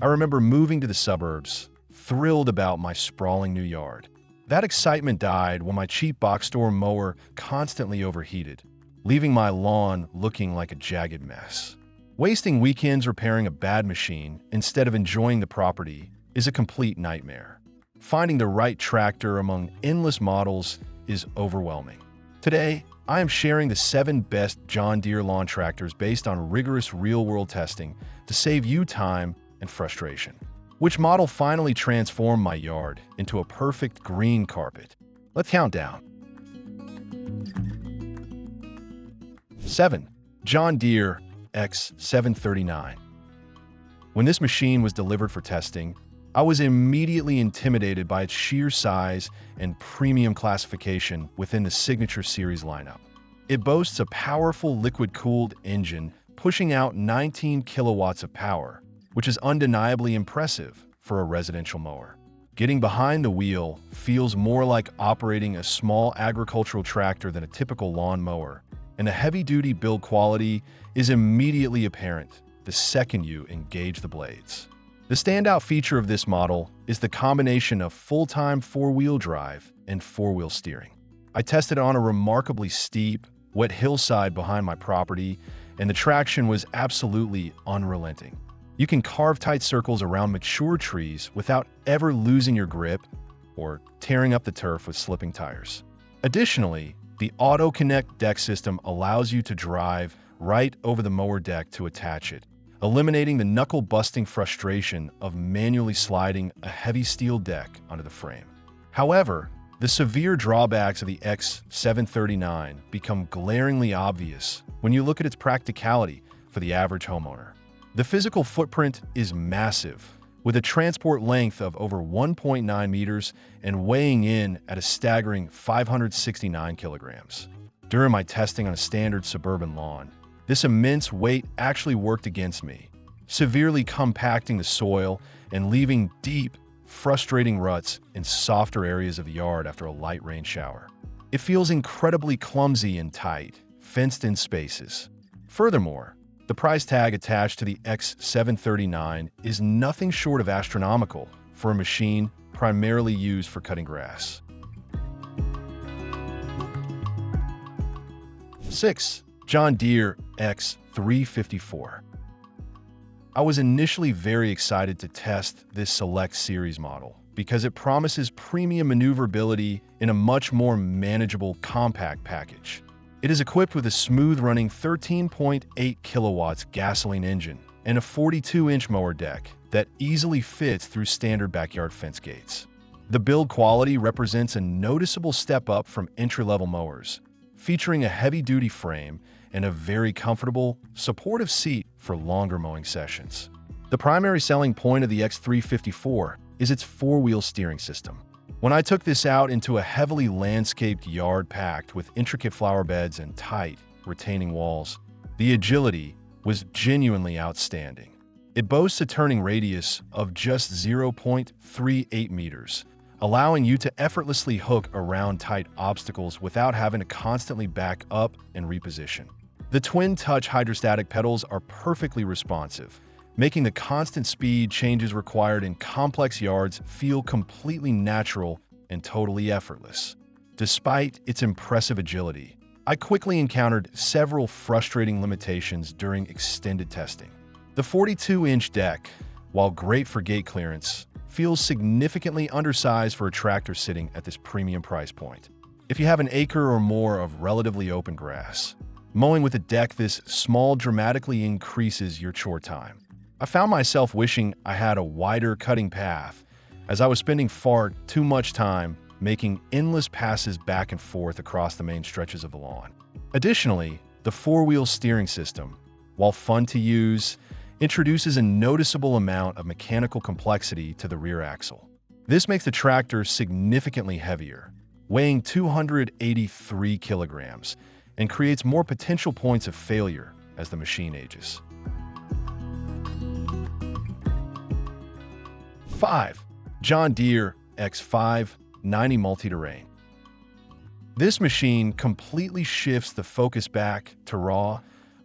I remember moving to the suburbs, thrilled about my sprawling new yard. That excitement died when my cheap box store mower constantly overheated, leaving my lawn looking like a jagged mess. Wasting weekends repairing a bad machine instead of enjoying the property is a complete nightmare. Finding the right tractor among endless models is overwhelming. Today, I am sharing the 7 best John Deere lawn tractors based on rigorous real-world testing to save you time and frustration. Which model finally transformed my yard into a perfect green carpet? Let's count down. 7. John Deere X739. When this machine was delivered for testing, I was immediately intimidated by its sheer size and premium classification within the Signature Series lineup. It boasts a powerful liquid-cooled engine pushing out 19 kilowatts of power, which is undeniably impressive for a residential mower. Getting behind the wheel feels more like operating a small agricultural tractor than a typical lawn mower, and the heavy-duty build quality is immediately apparent the second you engage the blades. The standout feature of this model is the combination of full-time 4-wheel drive and 4-wheel steering. I tested it on a remarkably steep, wet hillside behind my property, and the traction was absolutely unrelenting. You can carve tight circles around mature trees without ever losing your grip or tearing up the turf with slipping tires. Additionally, the Auto Connect deck system allows you to drive right over the mower deck to attach it, eliminating the knuckle-busting frustration of manually sliding a heavy steel deck onto the frame. However, the severe drawbacks of the X739 become glaringly obvious when you look at its practicality for the average homeowner. The physical footprint is massive, with a transport length of over 1.9 meters and weighing in at a staggering 569 kilograms. During my testing on a standard suburban lawn, this immense weight actually worked against me, severely compacting the soil and leaving deep, frustrating ruts in softer areas of the yard after a light rain shower. It feels incredibly clumsy and tight, fenced-in spaces. Furthermore, the price tag attached to the X739 is nothing short of astronomical for a machine primarily used for cutting grass. 6. John Deere X354. I was initially very excited to test this Select Series model because it promises premium maneuverability in a much more manageable compact package. It is equipped with a smooth-running 13.8 kilowatts gasoline engine and a 42-inch mower deck that easily fits through standard backyard fence gates. The build quality represents a noticeable step up from entry-level mowers, featuring a heavy-duty frame and a very comfortable, supportive seat for longer mowing sessions. The primary selling point of the X354 is its 4-wheel steering system. When I took this out into a heavily landscaped yard packed with intricate flower beds and tight, retaining walls, the agility was genuinely outstanding. It boasts a turning radius of just 0.38 meters, allowing you to effortlessly hook around tight obstacles without having to constantly back up and reposition. The twin-touch hydrostatic pedals are perfectly responsive, making the constant speed changes required in complex yards feel completely natural and totally effortless. Despite its impressive agility, I quickly encountered several frustrating limitations during extended testing. The 42-inch deck, while great for gate clearance, feels significantly undersized for a tractor sitting at this premium price point. If you have an acre or more of relatively open grass, mowing with a deck this small dramatically increases your chore time. I found myself wishing I had a wider cutting path, as I was spending far too much time making endless passes back and forth across the main stretches of the lawn. Additionally, the 4-wheel steering system, while fun to use, introduces a noticeable amount of mechanical complexity to the rear axle. This makes the tractor significantly heavier, weighing 283 kilograms, and creates more potential points of failure as the machine ages. 5. John Deere X590 Multi-Terrain. This machine completely shifts the focus back to raw,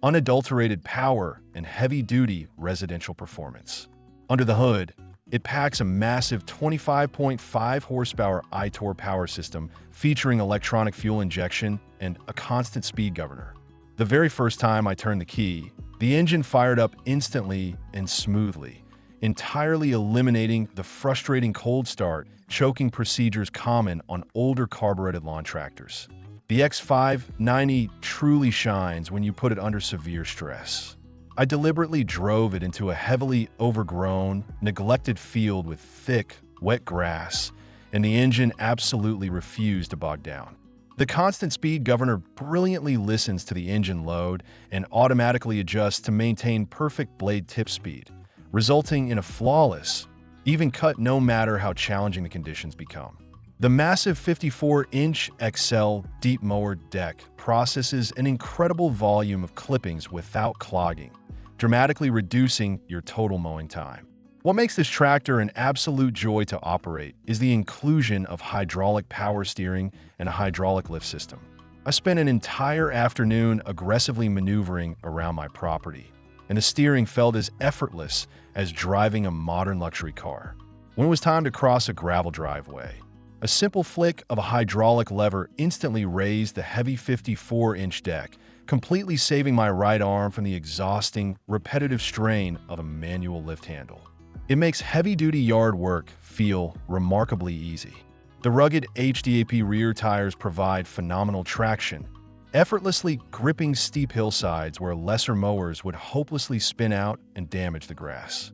unadulterated power and heavy-duty residential performance. Under the hood, it packs a massive 25.5 horsepower iTor power system featuring electronic fuel injection and a constant speed governor. The very first time I turned the key, the engine fired up instantly and smoothly, entirely eliminating the frustrating cold start choking procedures common on older carbureted lawn tractors. The X590 truly shines when you put it under severe stress. I deliberately drove it into a heavily overgrown, neglected field with thick, wet grass, and the engine absolutely refused to bog down. The constant speed governor brilliantly listens to the engine load and automatically adjusts to maintain perfect blade tip speed, resulting in a flawless, even cut no matter how challenging the conditions become. The massive 54-inch XL deep mower deck processes an incredible volume of clippings without clogging, dramatically reducing your total mowing time. What makes this tractor an absolute joy to operate is the inclusion of hydraulic power steering and a hydraulic lift system. I spent an entire afternoon aggressively maneuvering around my property, and the steering felt as effortless as driving a modern luxury car. When it was time to cross a gravel driveway, a simple flick of a hydraulic lever instantly raised the heavy 54-inch deck, completely saving my right arm from the exhausting, repetitive strain of a manual lift handle. It makes heavy-duty yard work feel remarkably easy. The rugged HDAP rear tires provide phenomenal traction, effortlessly gripping steep hillsides where lesser mowers would hopelessly spin out and damage the grass.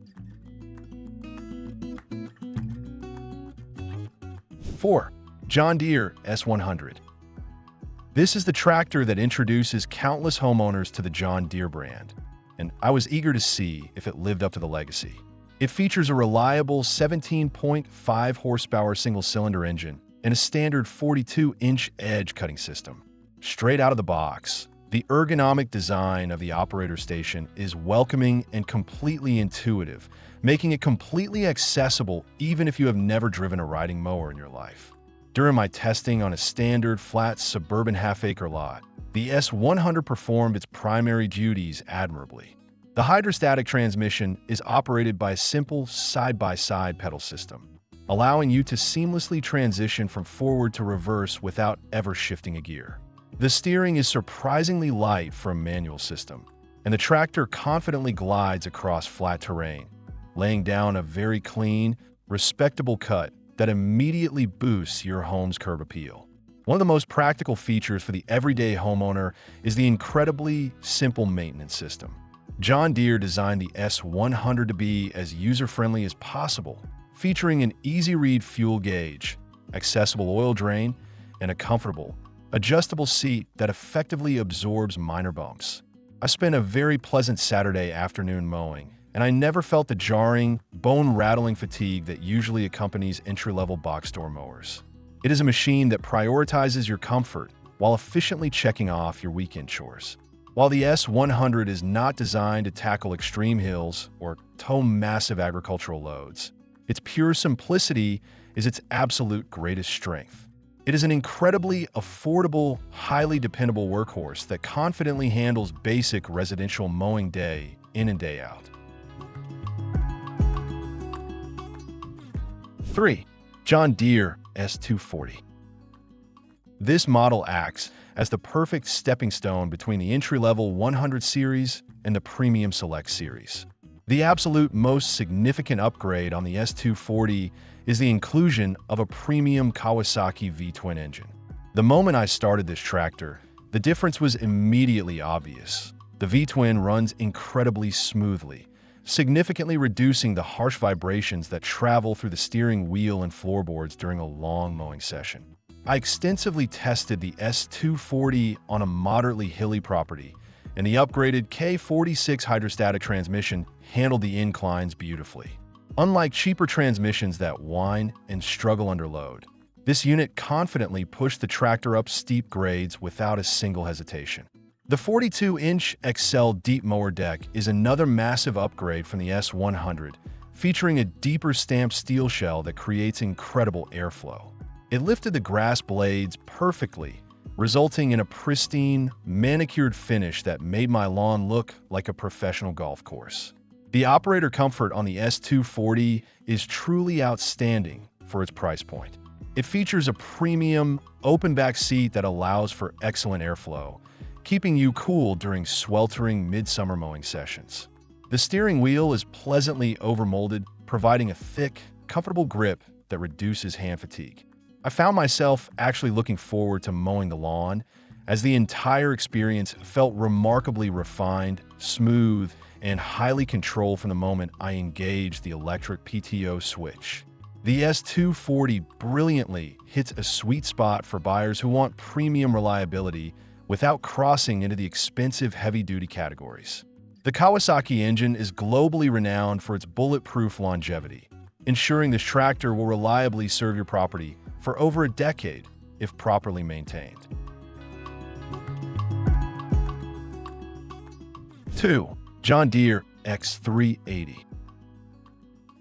4. John Deere S100. This is the tractor that introduces countless homeowners to the John Deere brand, and I was eager to see if it lived up to the legacy. It features a reliable 17.5 horsepower single-cylinder engine and a standard 42-inch edge cutting system. Straight out of the box, the ergonomic design of the operator station is welcoming and completely intuitive, making it completely accessible even if you have never driven a riding mower in your life. During my testing on a standard flat suburban half-acre lot, the S100 performed its primary duties admirably. The hydrostatic transmission is operated by a simple side-by-side pedal system, allowing you to seamlessly transition from forward to reverse without ever shifting a gear. The steering is surprisingly light for a manual system, and the tractor confidently glides across flat terrain, laying down a very clean, respectable cut that immediately boosts your home's curb appeal. One of the most practical features for the everyday homeowner is the incredibly simple maintenance system. John Deere designed the S100 to be as user-friendly as possible, featuring an easy-read fuel gauge, accessible oil drain, and a comfortable, adjustable seat that effectively absorbs minor bumps. I spent a very pleasant Saturday afternoon mowing, and I never felt the jarring, bone-rattling fatigue that usually accompanies entry-level box store mowers. It is a machine that prioritizes your comfort while efficiently checking off your weekend chores. While the S100 is not designed to tackle extreme hills or tow massive agricultural loads, its pure simplicity is its absolute greatest strength. It is an incredibly affordable, highly dependable workhorse that confidently handles basic residential mowing day in and day out. 3. John Deere S240. This model acts as the perfect stepping stone between the entry-level 100 series and the Premium Select series. The absolute most significant upgrade on the S240 is the inclusion of a premium Kawasaki V-twin engine. The moment I started this tractor, the difference was immediately obvious. The V-twin runs incredibly smoothly, significantly reducing the harsh vibrations that travel through the steering wheel and floorboards during a long mowing session. I extensively tested the S240 on a moderately hilly property, and the upgraded K46 hydrostatic transmission handled the inclines beautifully. Unlike cheaper transmissions that whine and struggle under load, this unit confidently pushed the tractor up steep grades without a single hesitation. The 42-inch XL deep mower deck is another massive upgrade from the S100, featuring a deeper stamped steel shell that creates incredible airflow. It lifted the grass blades perfectly, resulting in a pristine, manicured finish that made my lawn look like a professional golf course. The operator comfort on the S240 is truly outstanding for its price point. It features a premium, open-back seat that allows for excellent airflow, keeping you cool during sweltering midsummer mowing sessions. The steering wheel is pleasantly overmolded, providing a thick, comfortable grip that reduces hand fatigue. I found myself actually looking forward to mowing the lawn, as the entire experience felt remarkably refined, smooth, and highly controlled from the moment I engaged the electric PTO switch. The S240 brilliantly hits a sweet spot for buyers who want premium reliability without crossing into the expensive heavy-duty categories. The Kawasaki engine is globally renowned for its bulletproof longevity, ensuring this tractor will reliably serve your property for over a decade if properly maintained. 2. John Deere X380.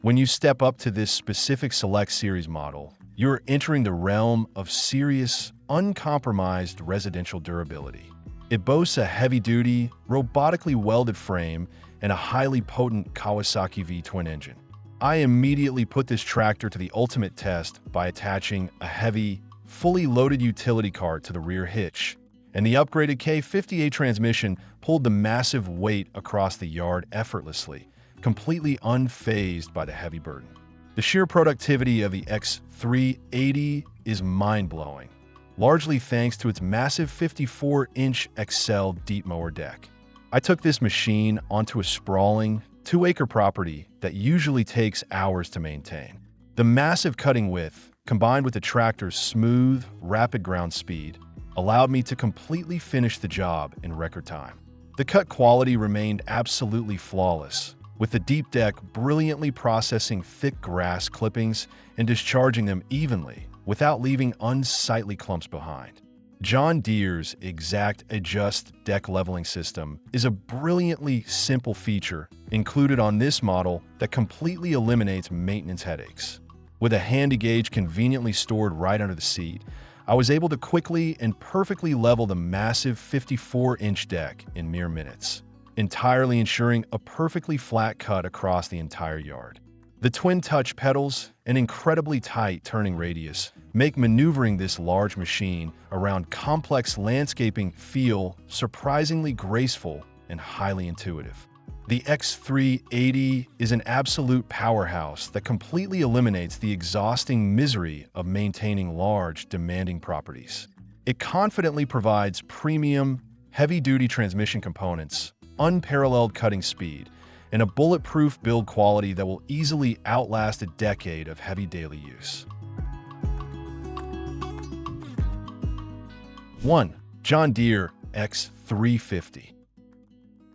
When you step up to this specific Select Series model, you're entering the realm of serious, uncompromised residential durability. It boasts a heavy-duty, robotically welded frame and a highly potent Kawasaki V-twin engine. I immediately put this tractor to the ultimate test by attaching a heavy, fully loaded utility cart to the rear hitch, and the upgraded K58 transmission pulled the massive weight across the yard effortlessly, completely unfazed by the heavy burden. The sheer productivity of the X380 is mind-blowing, largely thanks to its massive 54-inch XL deep mower deck. I took this machine onto a sprawling, 2-acre property that usually takes hours to maintain. The massive cutting width, combined with the tractor's smooth, rapid ground speed, allowed me to completely finish the job in record time. The cut quality remained absolutely flawless, with the deep deck brilliantly processing thick grass clippings and discharging them evenly without leaving unsightly clumps behind. John Deere's Exact Adjust deck leveling system is a brilliantly simple feature included on this model that completely eliminates maintenance headaches. With a handy gauge conveniently stored right under the seat, I was able to quickly and perfectly level the massive 54-inch deck in mere minutes, entirely ensuring a perfectly flat cut across the entire yard. The twin-touch pedals and incredibly tight turning radius make maneuvering this large machine around complex landscaping feel surprisingly graceful and highly intuitive. The X380 is an absolute powerhouse that completely eliminates the exhausting misery of maintaining large, demanding properties. It confidently provides premium, heavy-duty transmission components, unparalleled cutting speed, and a bulletproof build quality that will easily outlast a decade of heavy daily use. 1. John Deere X350.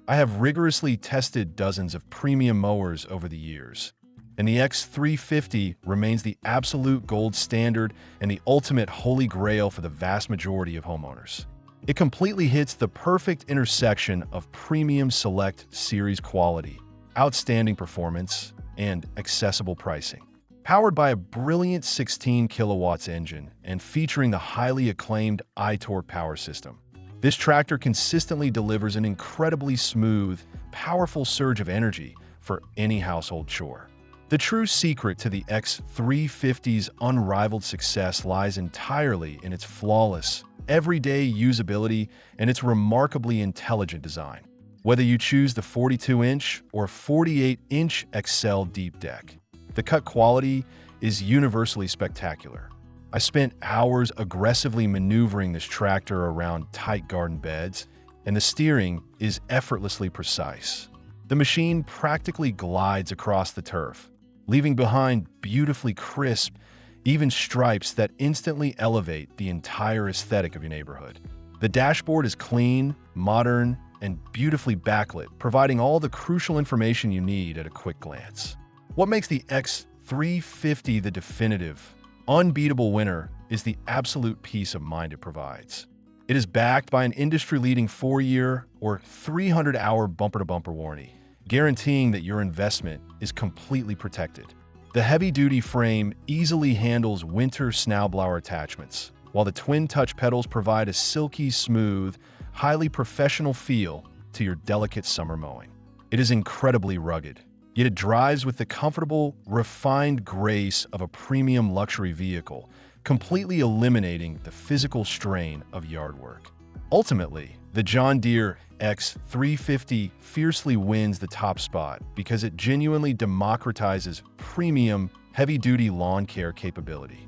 I have rigorously tested dozens of premium mowers over the years, and the X350 remains the absolute gold standard and the ultimate holy grail for the vast majority of homeowners. It completely hits the perfect intersection of premium Select Series quality, outstanding performance, and accessible pricing. Powered by a brilliant 16 kilowatts engine and featuring the highly acclaimed iTorque power system, this tractor consistently delivers an incredibly smooth, powerful surge of energy for any household chore. The true secret to the X350's unrivaled success lies entirely in its flawless, everyday usability and its remarkably intelligent design. Whether you choose the 42-inch or 48-inch XL deep deck, the cut quality is universally spectacular. I spent hours aggressively maneuvering this tractor around tight garden beds, and the steering is effortlessly precise. The machine practically glides across the turf, leaving behind beautifully crisp, even stripes that instantly elevate the entire aesthetic of your neighborhood. The dashboard is clean, modern, and beautifully backlit, providing all the crucial information you need at a quick glance. What makes the X350 the definitive, unbeatable winner is the absolute peace of mind it provides. It is backed by an industry-leading 4-year or 300-hour bumper-to-bumper warranty, guaranteeing that your investment is completely protected. The heavy-duty frame easily handles winter snowblower attachments, while the twin-touch pedals provide a silky smooth, highly professional feel to your delicate summer mowing. It is incredibly rugged, yet it drives with the comfortable, refined grace of a premium luxury vehicle, completely eliminating the physical strain of yard work. Ultimately, the John Deere X350 fiercely wins the top spot because it genuinely democratizes premium, heavy-duty lawn care capability.